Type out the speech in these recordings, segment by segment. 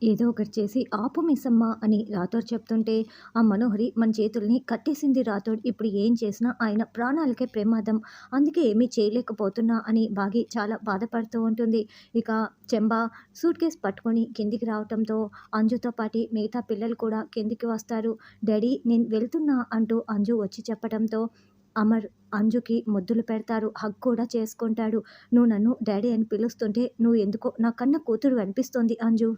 ఏదో ఒకటి చేసి ఆపు మిస్సమ్మ అని రాథోడ్ చెప్తుంటే, ఆ మనోహరి మన చేతుల్ని కట్టేసింది రాథోడ్. ఇప్పుడు ఏం చేసినా ఆయన ప్రాణాలకే ప్రమాదం. అందుకే ఏమీ చేయలేకపోతున్నా అని బాగి చాలా బాధపడుతూ ఉంటుంది. ఇక చెంబ సూట్‌కేస్ పట్టుకొని కిందికి రావటంతో అంజుతో పాటి మిగతా పిల్లలు కూడా కిందికి వస్తారు. డాడీ నేను వెళ్తున్నా అంటూ అంజు వచ్చి చెప్పటంతో అమర్ అంజుకి ముద్దులు పెడతారు. హగ్ కూడా చేసుకుంటాడు. నువ్వు నన్ను డాడీ అని పిలుస్తుంటే నువ్వు ఎందుకో నా కన్న కూతురు అనిపిస్తోంది అంజు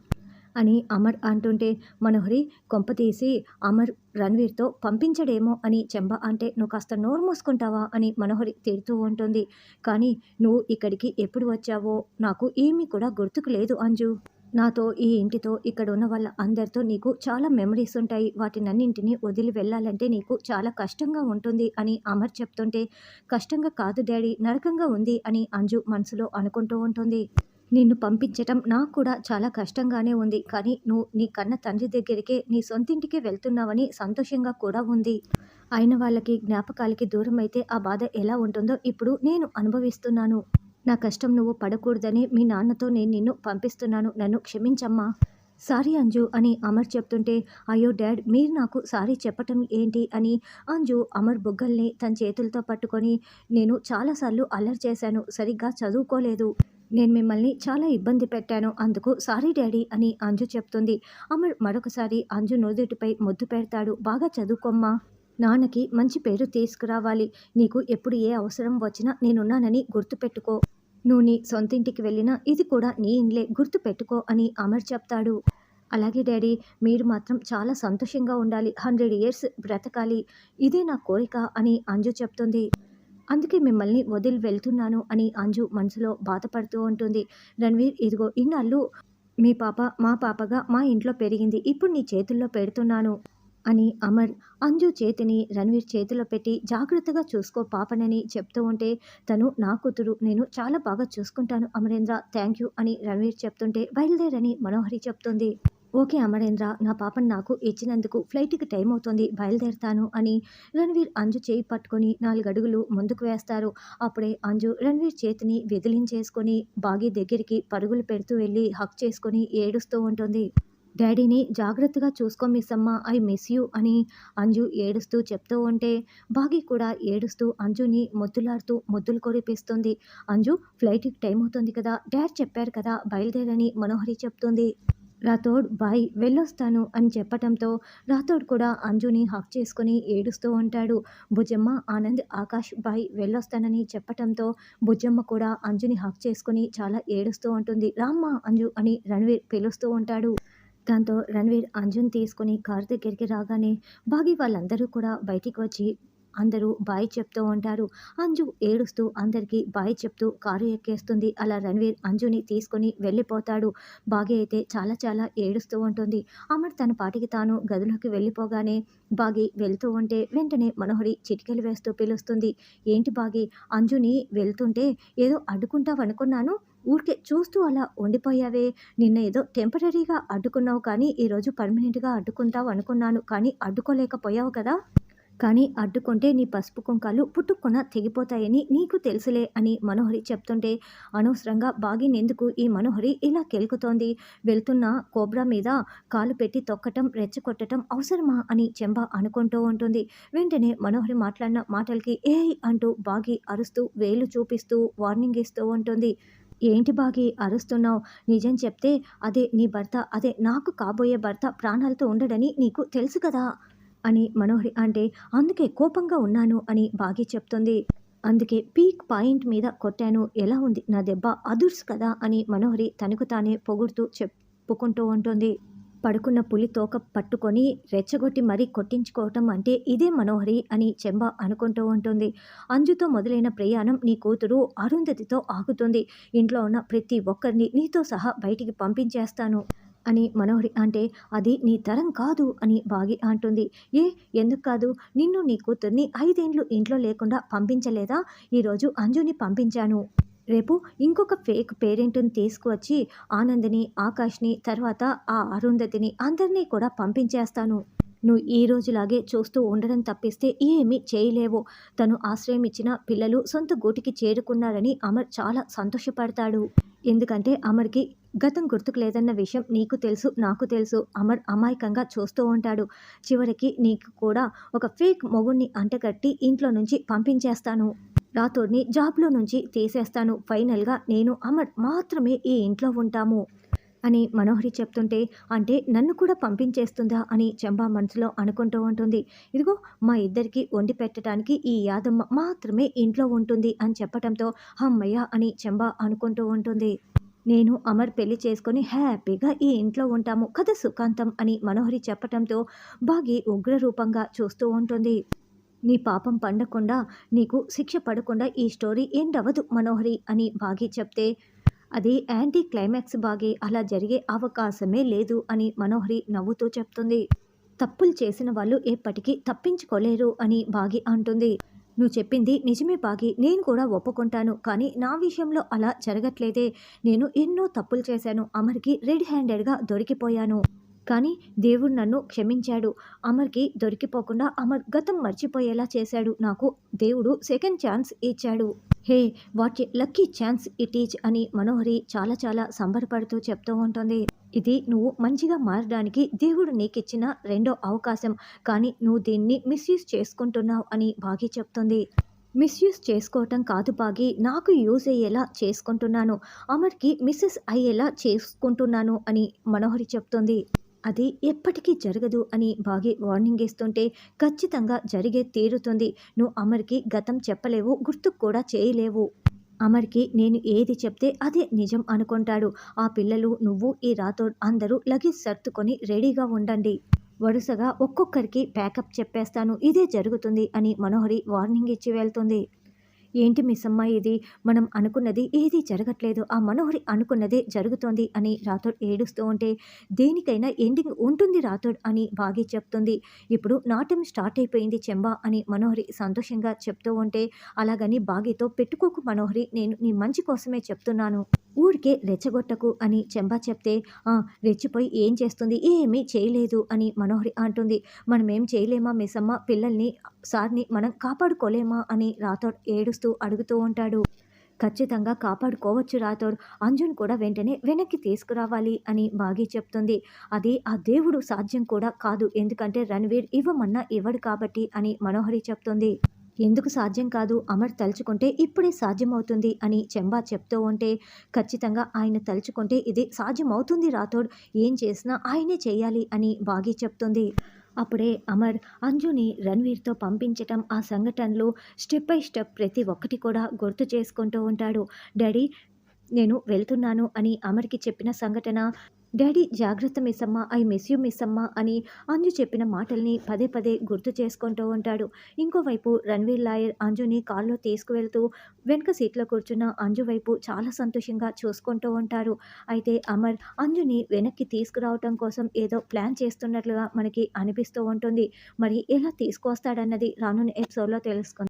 అని అమర్ అంటుంటే, మనోహరి కొంపతీసి అమర్ రణ్వీర్‌తో పంపించడేమో అని చెంబ అంటే, "నువ్వు కాస్త నోరు మూసుకుంటావా" అని మనోహరి తిడుతూ ఉంటుంది. "కానీ నువ్వు ఇక్కడికి ఎప్పుడు వచ్చావో నాకు ఏమీ కూడా గుర్తుకు లేదు అంజు. నాతో ఈ ఇంటితో ఇక్కడున్న వాళ్ళ అందరితో నీకు చాలా మెమరీస్ ఉంటాయి. వాటినన్నింటిని వదిలి వెళ్ళాలంటే నీకు చాలా కష్టంగా ఉంటుంది" అని అమర్ చెప్తుంటే, "కష్టంగా కాదు డాడీ నరకంగా ఉంది" అని అంజు మనసులో అనుకుంటూ ఉంటుంది. నిన్ను పంపించటం నాకు కూడా చాలా కష్టంగానే ఉంది. కానీ నువ్వు నీ కన్న తండ్రి దగ్గరికే, నీ సొంతింటికే వెళ్తున్నావని సంతోషంగా కూడా ఉంది. అయిన వాళ్ళకి, జ్ఞాపకాలకి దూరమైతే ఆ బాధ ఎలా ఉంటుందో ఇప్పుడు నేను అనుభవిస్తున్నాను. నా కష్టం నువ్వు పడకూడదని మీ నాన్నతో నేను నిన్ను పంపిస్తున్నాను. నన్ను క్షమించమ్మా. సారీ అంజు అని అమర్ చెప్తుంటే, అయ్యో డాడ్ మీరు నాకు సారీ చెప్పటం ఏంటి అని అంజు అమర్ బుగ్గల్ని తన చేతులతో పట్టుకొని, నేను చాలాసార్లు అల్లరి చేశాను. సరిగ్గా చదువుకోలేదు. నేను మిమ్మల్ని చాలా ఇబ్బంది పెట్టాను. అందుకు సారీ డాడీ అని అంజు చెప్తుంది. అమర్ మరొకసారి అంజు నుదుటిపై ముద్దు పెడతాడు. బాగా చదువుకోమ్మా. నాన్నకి మంచి పేరు తీసుకురావాలి. నీకు ఎప్పుడు ఏ అవసరం వచ్చినా నేనున్నానని గుర్తుపెట్టుకో. నువ్వు నీ సొంతింటికి వెళ్ళినా ఇది కూడా నీ ఇండ్లే గుర్తుపెట్టుకో అని అమర్ చెప్తాడు. అలాగే డాడీ మీరు మాత్రం చాలా సంతోషంగా ఉండాలి. 100 ఇయర్స్ బ్రతకాలి. ఇదే నా కోరిక అని అంజు చెప్తుంది. అందుకే మిమ్మల్ని వదిలి వెళ్తున్నాను అని అంజు మనసులో బాధపడుతూ ఉంటుంది. రణ్వీర్ ఇదిగో ఇన్నాళ్ళు మీ పాప మా పాపగా మా ఇంట్లో పెరిగింది. ఇప్పుడు నీ చేతుల్లో పెడుతున్నాను అని అమర్ అంజు చేతిని రణ్వీర్ చేతిలో పెట్టి జాగ్రత్తగా చూసుకో పాపనని చెప్తూ ఉంటే, తను నా కూతురు నేను చాలా బాగా చూసుకుంటాను అమరేంద్ర థ్యాంక్ యూ అని రణ్వీర్ చెప్తుంటే, బయలుదేరని మనోహరి చెప్తుంది. ఓకే అమరేంద్ర నా పాపను నాకు ఇచ్చినందుకు ఫ్లైట్‌కి టైం అవుతుంది బయలుదేరుతాను అని రణ్వీర్ అంజు చేయి పట్టుకొని 4 అడుగులు ముందుకు వేస్తారు. అప్పుడే అంజు రణ్వీర్ చేతిని విదిలించేసుకొని బాగీ దగ్గరికి పరుగులు పెడుతూ వెళ్ళి హగ్ చేసుకొని ఏడుస్తూ ఉంటుంది. డాడీని జాగ్రత్తగా చూసుకో మిస్సమ్మ ఐ మిస్ యూ అని అంజు ఏడుస్తూ చెప్తూ ఉంటే, బాగీ కూడా ఏడుస్తూ అంజుని ముద్దులాడుతూ ముద్దులు కురిపిస్తుంది. అంజు ఫ్లైట్‌కి టైం అవుతుంది కదా! డాడ్ చెప్పారు కదా బయలుదేరని మనోహరి చెప్తుంది. రాథోడ్ బాయ్ వెళ్ళొస్తాను అని చెప్పటంతో రాథోడ్ కూడా అంజుని హగ్ చేసుకొని ఏడుస్తూ ఉంటాడు. బుజ్జమ్మ ఆనంద్ ఆకాష్ బాయ్ వెళ్ళొస్తానని చెప్పటంతో బుజ్జమ్మ కూడా అంజుని హగ్ చేసుకొని చాలా ఏడుస్తూ ఉంటుంది. రామ్మా అంజు అని రణ్వీర్ పిలుస్తూ ఉంటాడు. దాంతో రణ్వీర్ అంజుని తీసుకొని కారు దగ్గరికి రాగానే బాగి వాళ్ళందరూ కూడా బయటికి వచ్చి అందరూ బాయ్ చెప్తూ ఉంటారు. అంజు ఏడుస్తూ అందరికీ బాయ్ చెప్తూ కారు ఎక్కేస్తుంది. అలా రణ్వీర్ అంజుని తీసుకొని వెళ్ళిపోతాడు. బాగి అయితే చాలా చాలా ఏడుస్తూ ఉంటుంది. అమర్ తన పాటికి తాను గదిలోకి వెళ్ళిపోగానే బాగి వెళ్తూ ఉంటే వెంటనే మనోహరి చిటికెలు వేస్తూ పిలుస్తుంది. ఏంటి బాగి అంజుని వెళ్తుంటే ఏదో అడ్డుకుంటావనుకున్నాను. ఊరికే చూస్తూ అలా ఉండిపోయావే. నిన్న ఏదో టెంపరరీగా అడ్డుకున్నావు కానీ ఈరోజు పర్మనెంట్‌గా అడ్డుకుంటావు అనుకున్నాను. కానీ అడ్డుకోలేకపోయావు కదా! కానీ అడ్డుకుంటే నీ పసుపు కుంకాలు పుటుక్కున తెగిపోతాయని నీకు తెలుసులే అని మనోహరి చెప్తుంటే, అనవసరంగా బాగినెందుకు ఈ మనోహరి ఇలా కెలుకుతోంది. వెళ్తున్న కోబ్రా మీద కాలు పెట్టి తొక్కటం రెచ్చగొట్టటం అవసరమా అని చెంబ అనుకుంటూ ఉంటుంది. వెంటనే మనోహరి మాట్లాడిన మాటలకి ఏయ్ అంటూ బాగి అరుస్తూ వేలు చూపిస్తూ వార్నింగ్ ఇస్తూ ఉంటుంది. ఏంటి బాగి అరుస్తున్నావు? నిజం చెప్తే అదే నీ భర్త అదే నాకు కాబోయే భర్త ప్రాణాలతో ఉండడని నీకు తెలుసు కదా అని మనోహరి అంటే, అందుకే కోపంగా ఉన్నాను అని బాగి చెప్తుంది. అందుకే పీక్ పాయింట్ మీద కొట్టాను. ఎలా ఉంది నా దెబ్బ అదుర్స్ కదా అని మనోహరి తనకు తానే పొగుడుతూ చెప్పుకుంటూ ఉంటుంది. పడుకున్న పులి తోక పట్టుకొని రెచ్చగొట్టి మరీ కొట్టించుకోవటం అంటే ఇదే మనోహరి అని చెంబ అనుకుంటూ ఉంటుంది. అంజుతో మొదలైన ప్రయాణం నీ కూతురు అరుంధతితో ఆగుతుంది. ఇంట్లో ఉన్న ప్రతి ఒక్కరిని నీతో సహా బయటికి పంపించేస్తాను అని మనోహరి అంటే, అది నీ తరం కాదు అని బాగి అంటుంది. ఏ ఎందుకు కాదు? నిన్ను నీ కూతుర్ని 5 ఏండ్లు ఇంట్లో లేకుండా పంపించలేదా? ఈరోజు అంజుని పంపించాను. రేపు ఇంకొక ఫేక్ పేరెంట్‌ని తీసుకువచ్చి ఆనంద్‌ని, ఆకాష్‌ని తర్వాత ఆ అరుంధతిని అందరినీ కూడా పంపించేస్తాను. నువ్వు ఈ రోజులాగే చూస్తూ ఉండడం తప్పిస్తే ఏమీ చేయలేవు. తను ఆశ్రయం ఇచ్చిన పిల్లలు సొంత గూటికి చేరుకున్నారని అమర్ చాలా సంతోషపడతాడు. ఎందుకంటే అమర్‌కి గతం గుర్తుకు లేదన్న విషయం నీకు తెలుసు, నాకు తెలుసు. అమర్ అమాయకంగా చూస్తూ ఉంటాడు. చివరికి నీకు కూడా ఒక ఫేక్ మొగుడిని అంటగట్టి ఇంట్లో నుంచి పంపించేస్తాను. రాథోడ్‌ని జాబ్‌లో నుంచి తీసేస్తాను. ఫైనల్‌గా నేను, అమర్ మాత్రమే ఈ ఇంట్లో ఉంటాము అని మనోహరి చెప్తుంటే, అంటే నన్ను కూడా పంపించేస్తుందా అని చంపా మనసులో అనుకుంటూ ఉంటుంది. ఇదిగో మా ఇద్దరికీ వండి పెట్టడానికి ఈ యాదమ్మ మాత్రమే ఇంట్లో ఉంటుంది అని చెప్పటంతో హమ్మయ్య అని చంపా అనుకుంటూ ఉంటుంది. నేను, అమర్ పెళ్లి చేసుకొని హ్యాపీగా ఈ ఇంట్లో ఉంటాము. కథ సుఖాంతం అని మనోహరి చెప్పటంతో బాగి ఉగ్రరూపంగా చూస్తూ ఉంటుంది. నీ పాపం పండకుండా, నీకు శిక్ష పడకుండా ఈ స్టోరీ ఎండ్ అవ్వదు మనోహరి అని బాగి చెప్తే, అది యాంటీ క్లైమాక్స్ బాగి, అలా జరిగే అవకాశమే లేదు అని మనోహరి నవ్వుతూ చెప్తుంది. తప్పులు చేసిన వాళ్ళు ఎప్పటికీ తప్పించుకోలేరు అని బాగి అంటుంది. నువ్వు చెప్పింది నిజమే బాగి, నేను కూడా ఒప్పుకుంటాను. కానీ నా విషయంలో అలా జరగట్లేదే. నేను ఎన్నో తప్పులు చేశాను. అమర్‌కి రెడ్ హ్యాండెడ్‌గా దొరికిపోయాను. కానీ దేవుడు నన్ను క్షమించాడు. అమర్‌కి దొరికిపోకుండా అమర్ గతం మర్చిపోయేలా చేశాడు. నాకు దేవుడు సెకండ్ ఛాన్స్ ఇచ్చాడు. Hey! What a lucky chance it is అని మనోహరి చాలా చాలా సంబరపడుతూ చెప్తూ ఉంటుంది. ఇది నువ్వు మంచిగా మారడానికి దేవుడు నీకిచ్చిన రెండో అవకాశం. కానీ నువ్వు దీన్ని మిస్‌యూజ్ చేసుకుంటున్నావు అని బాగి చెప్తుంది. మిస్‌యూజ్ చేసుకోవటం కాదు బాగి, నాకు యూజ్ అయ్యేలా చేసుకుంటున్నాను. అమర్‌కి మిసెస్ అయ్యేలా చేసుకుంటున్నాను అని మనోహరి చెప్తుంది. అది ఎప్పటికీ జరగదు అని బాగి వార్నింగ్ ఇస్తుంటే, ఖచ్చితంగా జరిగే తీరుతుంది. నువ్వు అమర్‌కి గతం చెప్పలేవు, గుర్తుకు కూడా చేయలేవు. అమర్‌కి నేను ఏది చెప్తే అదే నిజం అనుకుంటాడు. ఆ పిల్లలు, నువ్వు, ఈ రాథోడ్ అందరూ లగేజ్ సర్దుకొని రెడీగా ఉండండి. వరుసగా ఒక్కొక్కరికి ప్యాకప్ చెప్పేస్తాను. ఇదే జరుగుతుంది అని మనోహరి వార్నింగ్ ఇచ్చి వెళ్తుంది. ఏంటి మిస్సమ్మ ఇది? మనం అనుకున్నది ఏదీ జరగట్లేదు. ఆ మనోహరి అనుకున్నదే జరుగుతోంది అని రాథోడ్ ఏడుస్తూ ఉంటే, దేనికైనా ఎండింగ్ ఉంటుంది రాథోడ్ అని బాగి చెప్తుంది. ఇప్పుడు నాట్యం స్టార్ట్ అయిపోయింది చెంబా అని మనోహరి సంతోషంగా చెప్తూ ఉంటే, అలాగని బాగితో పెట్టుకోకు మనోహరి, నేను నీ మంచి కోసమే చెప్తున్నాను. ఊరికే రెచ్చగొట్టకు అని చెంబా చెప్తే, రెచ్చిపోయి ఏం చేస్తుంది? ఏమీ చేయలేదు అని మనోహరి అంటుంది. మనమేం చేయలేమా మిస్సమ్మ? పిల్లల్ని, సార్‌ని మనం కాపాడుకోలేమా అని రాథోడ్ ఏడుస్తూ అడుగుతూ ఉంటాడు. ఖచ్చితంగా కాపాడుకోవచ్చు రాథోడ్. అంజుని కూడా వెంటనే వెనక్కి తీసుకురావాలి అని బాగి చెప్తుంది. అది ఆ దేవుడు సాధ్యం కూడా కాదు. ఎందుకంటే రణ్వీర్ ఇవ్వమన్నా ఇవ్వడు కాబట్టి అని మనోహరి చెప్తుంది. ఎందుకు సాధ్యం కాదు? అమర్ తలుచుకుంటే ఇప్పుడే సాధ్యమవుతుంది అని చెంబా చెప్తూ ఉంటే, ఖచ్చితంగా ఆయన తలుచుకుంటే ఇది సాధ్యమవుతుంది రాథోడ్. ఏం చేసినా ఆయనే చేయాలి అని బాగి చెప్తుంది. అప్పుడే అమర్ అంజుని రణ్వీర్‌తో పంపించటం, ఆ సంఘటనలు స్టెప్ బై స్టెప్ ప్రతి ఒక్కటి కూడా గుర్తు చేసుకుంటూ ఉంటాడు. డాడీ, నేను వెళ్తున్నాను అని అమర్‌కి చెప్పిన సంఘటన, డాడీ జాగ్రత్త Missamma, I miss you Missamma అని అంజు చెప్పిన మాటల్ని పదే పదే గుర్తు చేసుకుంటూ ఉంటాడు. ఇంకోవైపు రణ్వీర్ లాయర్ అంజుని కారులో తీసుకువెళ్తూ వెనక సీట్లో కూర్చున్న అంజు వైపు చాలా సంతోషంగా చూసుకుంటూ ఉంటారు. అయితే అమర్ అంజుని వెనక్కి తీసుకురావటం కోసం ఏదో ప్లాన్ చేస్తున్నట్లుగా మనకి అనిపిస్తూ ఉంటుంది. మరి ఎలా తీసుకొస్తాడన్నది రానున్న ఎపిసోడ్‌లో తెలుసుకుందాం.